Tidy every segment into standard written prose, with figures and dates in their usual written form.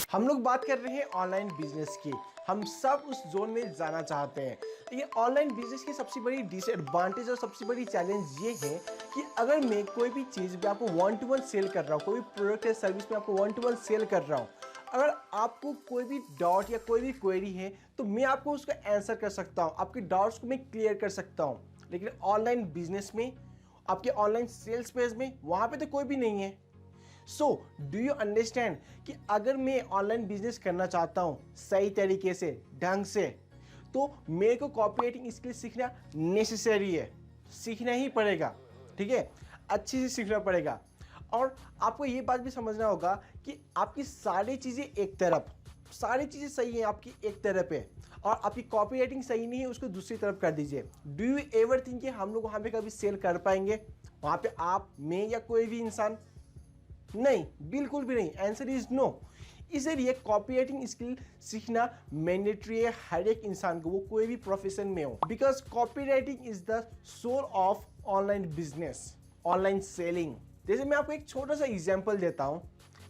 हम लोग बात कर रहे हैं ऑनलाइन बिजनेस की। हम सब उस जोन में जाना चाहते हैं। तो ये ऑनलाइन बिजनेस की सबसे बड़ी डिसएडवांटेज और सबसे बड़ी चैलेंज ये है कि अगर मैं कोई भी चीज़ भी आपको वन टू वन सेल कर रहा हूँ, कोई भी प्रोडक्ट या सर्विस में आपको वन टू वन सेल कर रहा हूँ, अगर आपको कोई भी डाउट या कोई भी क्वेरी है तो मैं आपको उसका आंसर कर सकता हूँ, आपके डाउट्स को मैं क्लियर कर सकता हूँ। लेकिन ऑनलाइन बिजनेस में, आपके ऑनलाइन सेल्स पेज में, वहाँ पे तो कोई भी नहीं है। सो डू यू अंडरस्टैंड कि अगर मैं ऑनलाइन बिजनेस करना चाहता हूं सही तरीके से, ढंग से, तो मेरे को कॉपीराइटिंग स्किल सीखना नेसेसरी है, सीखना ही पड़ेगा। ठीक है, अच्छे से सीखना पड़ेगा। और आपको ये बात भी समझना होगा कि आपकी सारी चीज़ें एक तरफ, सारी चीज़ें सही हैं आपकी एक तरफ है, और आपकी कॉपीराइटिंग सही नहीं है उसको दूसरी तरफ कर दीजिए। डू यू एवर थिंक कि हम लोग वहाँ पे कभी सेल कर पाएंगे? वहाँ पे आप, मैं या कोई भी इंसान? नहीं, बिल्कुल भी नहीं। Answer is no. इसलिए कॉपीराइटिंग स्किल सीखना मैंडेटरी है हर एक इंसान को, वो कोई भी प्रोफेशन में हो। Because copywriting is the soul of online business, online selling. जैसे मैं आपको एक छोटा सा एग्जांपल देता हूं।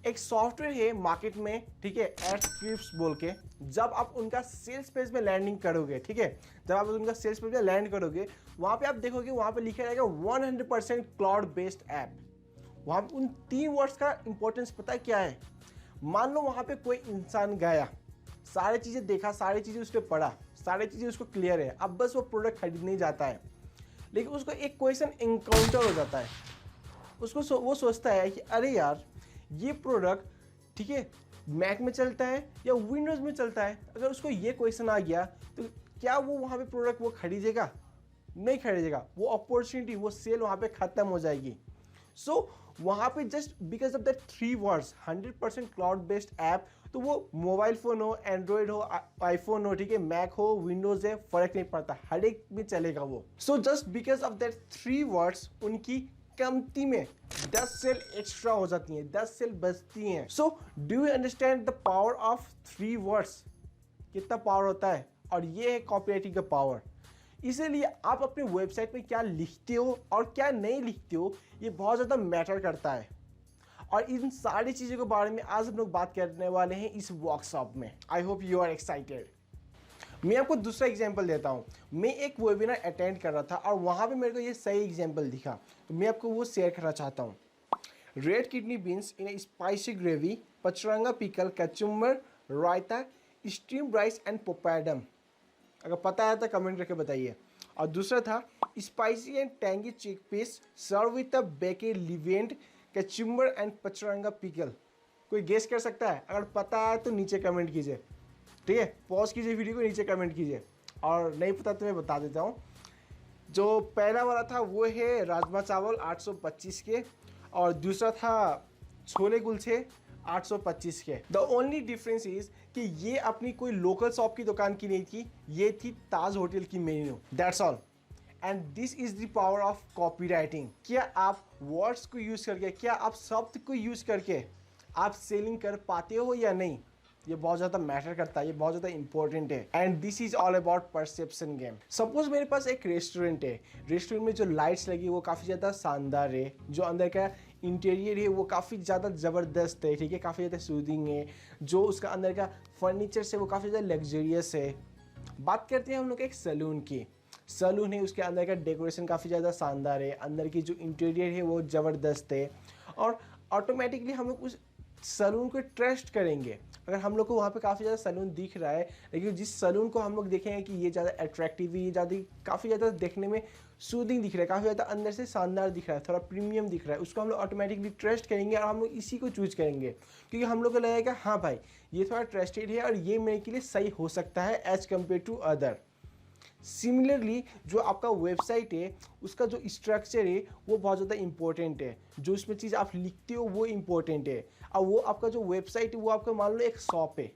एक सॉफ्टवेयर है मार्केट में, ठीक है, एडस्क्रिप्ट्स बोल के। जब आप उनका सेल्स पेज में लैंडिंग करोगे, ठीक है, जब आप उनका सेल्स पेज में लैंड करोगे, वहां पे आप देखोगे, वहां पे लिखा रहेगा 100% क्लाउड बेस्ड ऐप। वहां पे उन 3 वर्ड्स का इंपॉर्टेंस पता है क्या है? मान लो वहां पे कोई इंसान गया, सारी चीजें देखा, सारी चीजें उसने पढ़ा, सारी चीजें उसको क्लियर है, अब बस वो प्रोडक्ट खरीदने ही जाता है। लेकिन उसको एक क्वेश्चन एनकाउंटर हो जाता है। वो सोचता है कि अरे यार, ये प्रोडक्ट, ठीक है, मैक में चलता है या विंडोज में चलता है? अगर उसको ये क्वेश्चन आ गया तो क्या वो वहां पे प्रोडक्ट वो खरीदेगा? नहीं खरीदेगा। वो अपॉर्चुनिटी, वो सेल वहां पे खत्म हो जाएगी। सो वहां पे just because of that 3 words, 100% cloud based app, तो वो मोबाइल फोन हो, एंड्रॉइड हो, आईफोन हो, ठीक है, मैक हो, विंडोज है, फर्क नहीं पड़ता, हर एक में चलेगा वो। So just because of that 3 words उनकी कमती में 10 सेल एक्स्ट्रा हो जाती हैं, 10 सेल बचती हैं। So do you understand the power of 3 words? कितना पावर होता है? और ये है कॉपीराइटिंग का पावर। इसीलिए आप अपने वेबसाइट में क्या लिखते हो और क्या नहीं लिखते हो, ये बहुत ज़्यादा मैटर करता है। और इन सारी चीज़ों के बारे में आज हम लोग बात करने वाले हैं इस वर्कशॉप में। I hope you are excited. मैं आपको दूसरा एग्जांपल देता हूं। मैं एक वेबिनार अटेंड कर रहा था और वहां पे मेरे को ये सही एग्जांपल दिखा, तो मैं आपको वो शेयर करना चाहता हूँ। Red kidney beans in a spicy gravy, Pachranga pickle, kachumber, raita, steam rice and poppadom. अगर पता है तो कमेंट करके बताइए। और दूसरा था spicy and tangy chickpeas serve with a baked leavened, kachumber and Pachranga pickle. कोई गेस कर सकता है? अगर पता है तो नीचे कमेंट कीजिए। ठीक है, पॉज कीजिए वीडियो को, नीचे कमेंट कीजिए। और नहीं पता तो मैं बता देता हूँ। जो पहला वाला था वो है राजमा चावल 825 के, और दूसरा था छोले कुलचे 825 के। द ओनली डिफरेंस इज कि ये अपनी कोई लोकल शॉप की दुकान की नहीं थी, ये थी ताज होटल की menu. That's all. And this is the power of copy writing. क्या आप वर्ड्स को यूज करके, क्या आप शब्द को यूज करके आप सेलिंग कर पाते हो या नहीं? ये बहुत ज़्यादा मैटर करता है, ये बहुत ज़्यादा इंपॉर्टेंट है। And this is all about perception game. Suppose मेरे पास एक रेस्टोरेंट है, रेस्टोरेंट में जो लाइट्स लगी वो काफ़ी ज़्यादा शानदार है, जो अंदर का इंटीरियर है वो काफ़ी ज़्यादा ज़बरदस्त है, ठीक है, काफ़ी ज़्यादा सूदिंग है, जो उसका अंदर का फर्नीचर है वो काफ़ी ज़्यादा लग्जरियस है। बात करते हैं हम लोग एक सैलून की। सैलून है, उसके अंदर का डेकोरेशन काफ़ी ज़्यादा शानदार है, अंदर की जो इंटीरियर है वो ज़बरदस्त है, और ऑटोमेटिकली हम लोग उस सैलून को ट्रस्ट करेंगे। अगर हम लोग को वहाँ पे काफ़ी ज़्यादा सैलून दिख रहा है, लेकिन जिस सैलून को हम लोग देखेंगे कि ये ज़्यादा अट्रैक्टिव है, ये ज़्यादा काफ़ी ज़्यादा देखने में सूदिंग दिख रहा है, काफ़ी ज़्यादा अंदर से शानदार दिख रहा है, थोड़ा प्रीमियम दिख रहा है, उसको हम लोग ऑटोमेटिकली ट्रस्ट करेंगे और हम लोग इसी को चूज करेंगे, क्योंकि हम लोग को लगेगा हाँ भाई ये थोड़ा ट्रस्टेड है और ये मेरे के लिए सही हो सकता है as compare to other. Similarly जो आपका वेबसाइट है उसका जो स्ट्रक्चर है वो बहुत ज़्यादा इंपॉर्टेंट है, जो इसमें चीज़ आप लिखते हो वो इंपॉर्टेंट है। और वो आपका जो वेबसाइट है वो आपका मान लो एक शॉप है,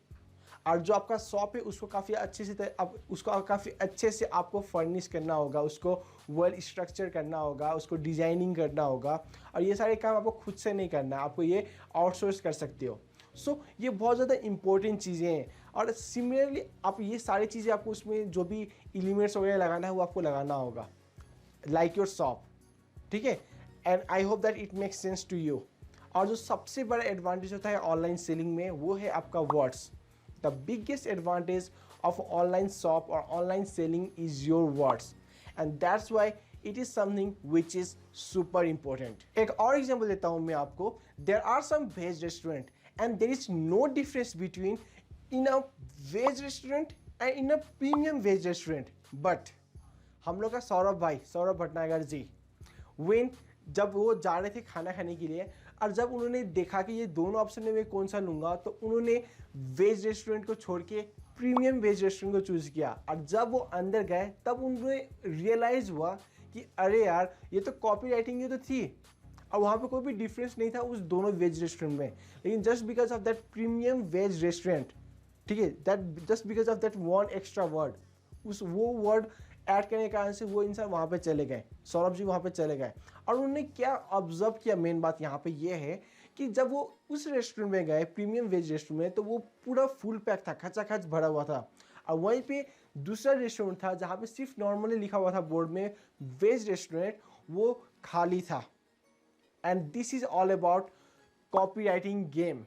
और जो आपका शॉप है उसको काफ़ी अच्छे से काफ़ी अच्छे से आपको फर्निश करना होगा, उसको वेल स्ट्रक्चर करना होगा, उसको डिजाइनिंग करना होगा, और ये सारे काम आपको खुद से नहीं करना है, आपको ये आउटसोर्स कर सकते हो। सो ये बहुत ज़्यादा इंपॉर्टेंट चीज़ें हैं। और सिमिलरली आप ये सारी चीज़ें आपको उसमें जो भी एलिमेंट्स वगैरह लगाना है वो आपको लगाना होगा, लाइक योर शॉप। ठीक है, and I hope that it makes sense to you. और जो सबसे बड़ा एडवांटेज होता है ऑनलाइन सेलिंग में वो है आपका words. The biggest advantage of online shop और online selling is your words, and that's why it is something which is super important. एक और एग्जाम्पल देता हूं मैं आपको। There are some veg restaurant and there is no difference between in a veg restaurant and in a premium veg restaurant. But हम लोग का सौरभ भटनागर जी, when जब वो जा रहे थे खाना खाने के लिए और जब उन्होंने देखा कि ये दोनों ऑप्शन में मैं कौन सा लूँगा, तो उन्होंने वेज रेस्टोरेंट को छोड़ के प्रीमियम वेज रेस्टोरेंट को चूज़ किया। और जब वो अंदर गए तब उन्हें रियलाइज़ हुआ कि अरे यार, ये तो कॉपी राइटिंग ही तो थी और वहाँ पे कोई भी डिफरेंस नहीं था उस दोनों वेज रेस्टोरेंट में। लेकिन just because of that premium veg restaurant, ठीक है, that just because of that one extra word, वो वर्ड ऐड करने के कारण से वो इंसान वहाँ पे चले गए, सौरभ जी वहाँ पे चले गए। और उन्होंने क्या ऑब्जर्व किया, मेन बात यहाँ पे ये है कि जब वो उस रेस्टोरेंट में गए प्रीमियम वेज रेस्टोरेंट में, तो वो पूरा फुल पैक था, खचाखच भरा हुआ था। और वहीं पे दूसरा रेस्टोरेंट था जहाँ पे सिर्फ नॉर्मली लिखा हुआ था बोर्ड में वेज रेस्टोरेंट, वो खाली था। And this is all about copy writing game.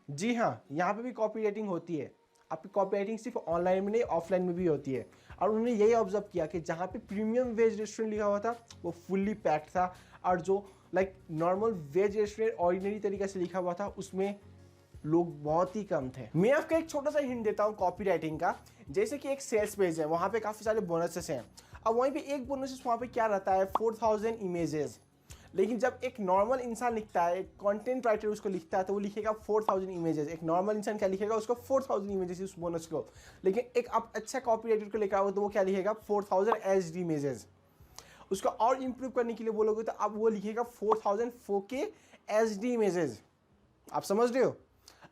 जी हाँ, यहाँ पे भी कॉपी राइटिंग होती है। आपकी कॉपी राइटिंग सिर्फ ऑनलाइन में नहीं ऑफलाइन में भी होती है। और उन्होंने यही ऑब्जर्व किया कि जहाँ पे प्रीमियम वेज रेस्टोरेंट लिखा हुआ था वो फुल्ली पैक्ड था, और जो like normal veg restaurant ordinary तरीके से लिखा हुआ था उसमें लोग बहुत ही कम थे। मैं आपको एक छोटा सा हिंट देता हूँ कॉपी राइटिंग का। जैसे कि एक सेल्स पेज है, वहाँ पे काफ़ी सारे बोनसेस हैं। अब वहीं पे एक बोनसेस वहाँ पे क्या रहता है, 4000 इमेजेस। लेकिन जब एक नॉर्मल इंसान लिखता है, एक कंटेंट राइटर उसको लिखता है, तो वो लिखेगा 4000 इमेजेस। एक नॉर्मल इंसान क्या लिखेगा, उसको 4000 इमेजेस उस बोनस को। लेकिन एक आप अच्छा कॉपी राइटर को लेकर आओ तो वो क्या लिखेगा, 4000 एचडी इमेजेस। उसको और इम्प्रूव करने के लिए बोलोगे तो अब वो लिखेगा 4000 4K एचडी इमेजेस। आप समझ रहे हो।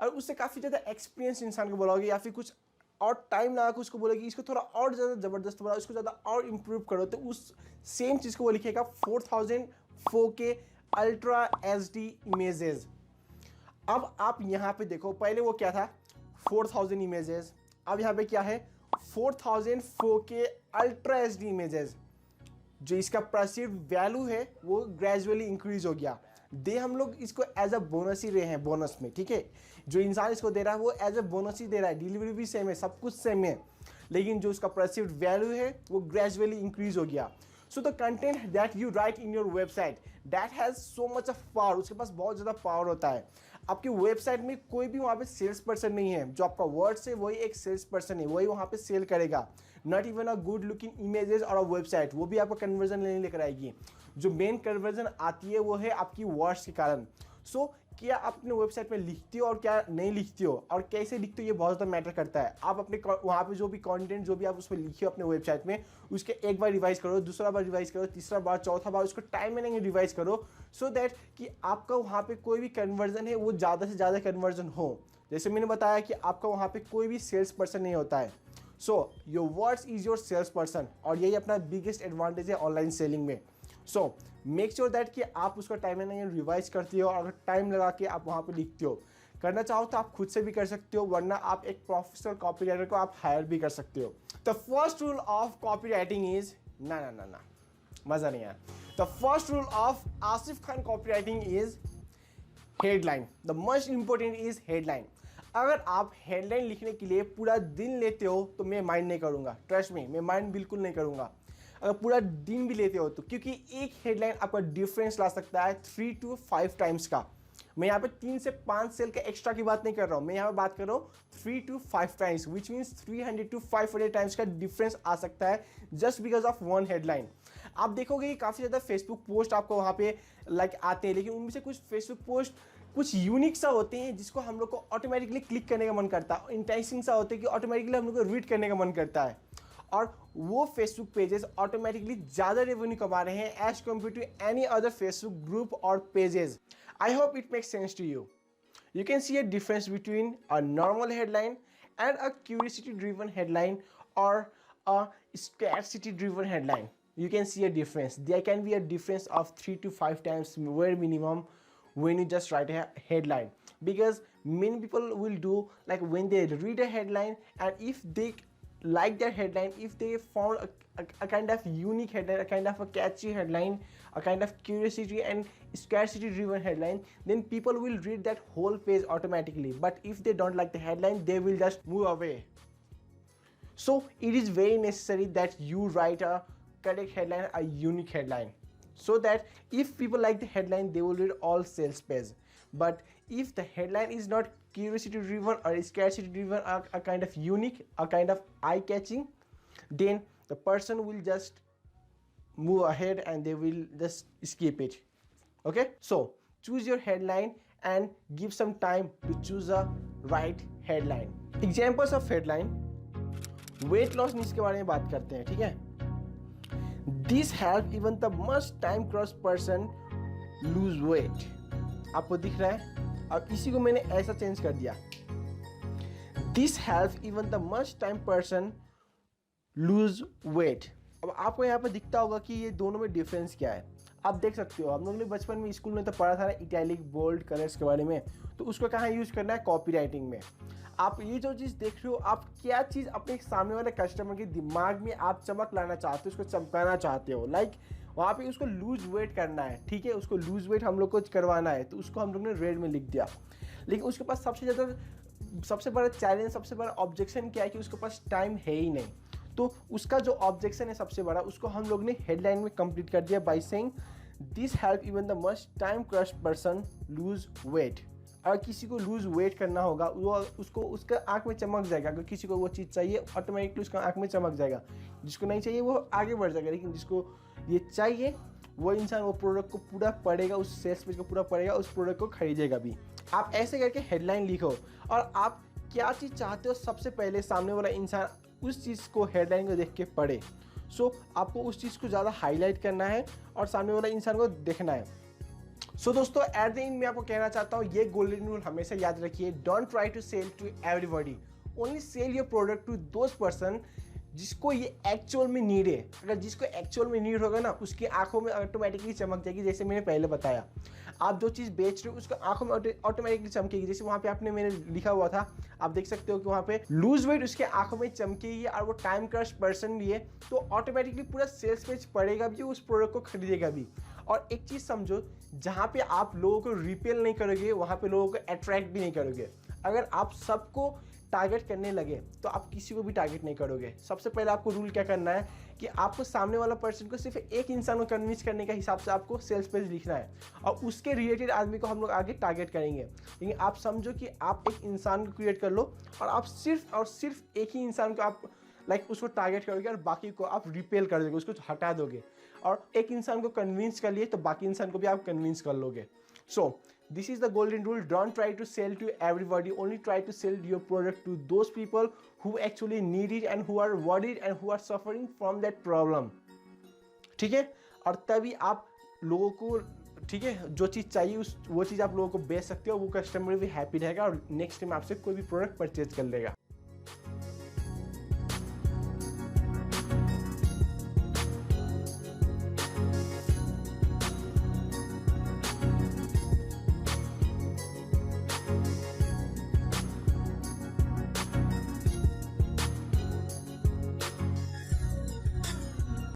और उससे काफ़ी ज़्यादा एक्सपीरियंस इंसान को बोलोगे या फिर कुछ और टाइम लगा के उसको बोलोगे इसको थोड़ा और ज़्यादा ज़बरदस्त बनाओ, इसको ज़्यादा और इम्प्रूव करो, तो उस सेम चीज़ को वो लिखेगा 4000 4K अल्ट्रा एचडी इमेजेस। अब आप यहाँ पे देखो, पहले वो क्या था 4000 इमेजेस, अब यहाँ पे क्या है 4000 4K अल्ट्रा एचडी इमेजेस। जो इसका परसीव्ड वैल्यू है वो ग्रेजुअली इंक्रीज हो गया। दे हम लोग इसको एज अ बोनस ही रहे हैं, बोनस में, ठीक है। जो इंसान इसको दे रहा है वो एज अ बोनस ही दे रहा है, डिलीवरी भी सेम है, सब कुछ सेम है, लेकिन जो उसका परसीव्ड वैल्यू है वो ग्रेजुअली इंक्रीज हो गया। So the content that you right in your website that has so much of power, उसके पास बहुत ज़्यादा पावर होता है। आपकी वेबसाइट में कोई भी वहाँ पे सेल्स पर्सन नहीं है, जो आपका वर्ड्स है वही एक सेल्स पर्सन है, वही वहाँ पे सेल करेगा। Not even a good looking images और अ वेबसाइट, वो भी आपको कन्वर्जन नहीं लेकर आएगी। जो मेन कन्वर्जन आती है वो है आपकी वर्ड्स के कारण। सो क्या आप अपने वेबसाइट में लिखते हो और क्या नहीं लिखते हो और कैसे लिखते हो, ये बहुत ज़्यादा मैटर करता है। आप अपने वहाँ पे जो भी कंटेंट जो भी आप उसमें लिखे हो अपने वेबसाइट में, उसके एक बार रिवाइज करो, दूसरा बार रिवाइज करो, तीसरा बार, चौथा बार उसको टाइम मैनेजमेंट रिवाइज करो, सो दैट कि आपका वहाँ पे कोई भी कन्वर्जन है वो ज़्यादा से ज़्यादा कन्वर्जन हो। जैसे मैंने बताया कि आपका वहाँ पे कोई भी सेल्स पर्सन नहीं होता है। So your words is your sales person, और यही अपना बिगेस्ट एडवांटेज है ऑनलाइन सेलिंग में। सो मेक श्योर दैट कि आप उसका टाइम मैनेजमेंट रिवाइज करते हो और टाइम लगा के आप वहाँ पे लिखते हो। करना चाहो तो आप खुद से भी कर सकते हो, वरना आप एक प्रोफेशनल कॉपी राइटर को आप हायर भी कर सकते हो। The first rule of copy writing is ना मज़ा नहीं आया। The first rule of Asif Khan copy writing is headline. The most important is headline. अगर आप हेडलाइन लिखने के लिए पूरा दिन लेते हो तो मैं माइंड नहीं करूँगा, ट्रस्ट मी, मैं माइंड बिल्कुल नहीं करूँगा। अगर पूरा दिन भी लेते हो तो, क्योंकि एक हेडलाइन आपका डिफरेंस ला सकता है 3 to 5 टाइम्स का। मैं यहाँ पे 3 से 5 सेल का एक्स्ट्रा की बात नहीं कर रहा हूँ, मैं यहाँ पे बात कर रहा हूँ 3 to 5 times, which means 300 to 500 times का डिफरेंस आ सकता है just because of one headline. आप देखोगे कि काफ़ी ज़्यादा फेसबुक पोस्ट आपको वहाँ पे लाइक आते हैं, लेकिन उनमें से कुछ फेसबुक पोस्ट कुछ यूनिक सा होते हैं जिसको हम लोग को ऑटोमेटिकली क्लिक करने का मन करता है, इंटरेस्टिंग सा होते हैं कि ऑटोमेटिकली हम लोग को रीड करने का मन करता है, और वो फेसबुक पेजेस ऑटोमेटिकली ज़्यादा रेवेन्यू कमा रहे हैं as compare to any other Facebook group और pages. I hope it makes sense to you. You can see a difference between a normal headline and a curiosity driven headline or a scarcity driven headline. You can see a difference. There can be a difference of 3 to 5 times very minimum when you just write a headline, because many people will do like when they read a headline, and if they like that headline, if they found a kind of unique headline, a kind of a catchy headline, a kind of curiosity and scarcity driven headline, then people will read that whole page automatically. But if they don't like the headline, they will just move away. So it is very necessary that you write a correct headline, a unique headline, so that if people like the headline, they will read all sales page. But if the headline is not curiosity driven or scarcity driven, a kind of unique, a kind of eye catching, then the person will just move ahead and they will just skip it. Okay, so choose your headline and give some time to choose a right headline. Examples of headline: weight loss news के बारे में बात करते हैं, ठीक है। This help even the must time cross person lose weight. आपको दिख रहा है, अब इसी को मैंने ऐसा चेंज कर दिया, this help even the must time person lose weight. अब आपको यहाँ पर दिखता होगा कि ये दोनों में डिफरेंस क्या है। आप देख सकते हो, हम लोगों ने बचपन में स्कूल में तो पढ़ा था ना इटैलिक बोल्ड कलर्स के बारे में, तो उसको कहाँ यूज करना है, कॉपी राइटिंग में। आप ये जो चीज़ देख रहे हो, आप क्या चीज़ अपने सामने वाले कस्टमर के दिमाग में आप चमक लाना चाहते हो, उसको चमकाना चाहते हो, लाइक वहाँ पे उसको लूज वेट करना है, ठीक है, उसको लूज वेट हम लोग को करवाना है, तो उसको हम लोग ने रेड में लिख दिया। लेकिन उसके पास सबसे बड़ा चैलेंज, सबसे बड़ा ऑब्जेक्शन क्या है कि उसके पास टाइम है ही नहीं। तो उसका जो ऑब्जेक्शन है सबसे बड़ा, उसको हम लोग ने हेडलाइन में कंप्लीट कर दिया by saying this help even the must time crush person lose weight. अगर किसी को लूज वेट करना होगा, वो उसको उसका आंख में चमक जाएगा। अगर किसी को वो चीज़ चाहिए, ऑटोमेटिकली उसका आंख में चमक जाएगा। जिसको नहीं चाहिए वो आगे बढ़ जाएगा, लेकिन जिसको ये चाहिए वो इंसान वो प्रोडक्ट को पूरा पढ़ेगा, उस सेल्स पेज को पूरा पढ़ेगा, उस प्रोडक्ट को खरीदेगा भी। आप ऐसे करके हेडलाइन लिखो और आप क्या चीज़ चाहते हो सबसे पहले सामने वाला इंसान उस चीज़ को, हेडलाइन को देख के पढ़े। सो आपको उस चीज़ को ज़्यादा हाईलाइट करना है और सामने वाला इंसान को देखना है। सो दोस्तों, एट द एंड मैं आपको कहना चाहता हूँ, ये गोल्डन रूल हमेशा याद रखिए, don't try to sell to everybody, only sell your product to those person जिसको ये एक्चुअल में नीड है। अगर जिसको एक्चुअल में नीड होगा ना, उसकी आंखों में ऑटोमेटिकली चमक जाएगी। जैसे मैंने पहले बताया, आप जो चीज़ बेच रहे हो उसको आंखों में ऑटोमेटिकली चमकेगी। जैसे वहाँ पे आपने मैंने लिखा हुआ था, आप देख सकते हो कि वहाँ पे लूज वेट उसके आंखों में चमकेगी और वो टाइम क्रश पर्सन भी है, तो ऑटोमेटिकली पूरा सेल्स पेज पड़ेगा भी, उस प्रोडक्ट को खरीदेगा भी। और एक चीज़ समझो, जहाँ पे आप लोगों को रिपेल नहीं करोगे, वहाँ पे लोगों को अट्रैक्ट भी नहीं करोगे। अगर आप सबको टारगेट करने लगे तो आप किसी को भी टारगेट नहीं करोगे। सबसे पहले आपको रूल क्या करना है कि आपको सामने वाला पर्सन को सिर्फ एक इंसान को कन्विंस करने के हिसाब से आपको सेल्स पेज लिखना है और उसके रिलेटेड आदमी को हम लोग आगे टारगेट करेंगे। लेकिन आप समझो कि आप एक इंसान को क्रिएट कर लो और आप सिर्फ एक ही इंसान को आप उसको टारगेट करोगे और बाकी को आप रिपेल कर दोगे, उसको हटा दोगे। और एक इंसान को कन्विंस कर लिए तो बाकी इंसान को भी आप कन्विंस कर लोगे। सो this is the golden rule, don't try to sell to everybody, only try to sell your product to those people who actually need it and who are worried and who are suffering from that problem, ठीक है। और तभी आप लोगों को, ठीक है, जो चीज़ चाहिए वो चीज़ आप लोगों को बेच सकते हो, वो कस्टमर भी हैप्पी रहेगा और नेक्स्ट टाइम आपसे कोई भी प्रोडक्ट परचेज कर लेगा।